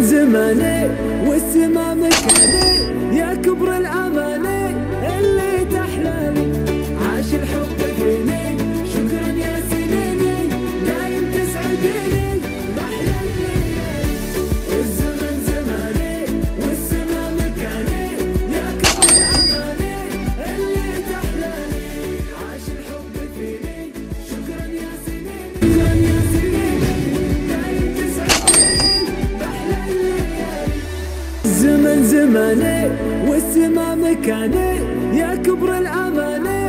زماني والسما مكاني، يا كبر الأماني اللي تحلالي. عاش الحب فيني شكرا يا سنيني، دايم تسعديني بأحلى الليالي. الزمن زماني والسما مكاني، يا كبر الأماني اللي تحلالي. عاش الحب فيني شكرا يا سنيني، شكرا يا سنيني، دايم تسعديني بأحلى الليالي. الزمن زماني والسما مكاني، يا كبر الأماني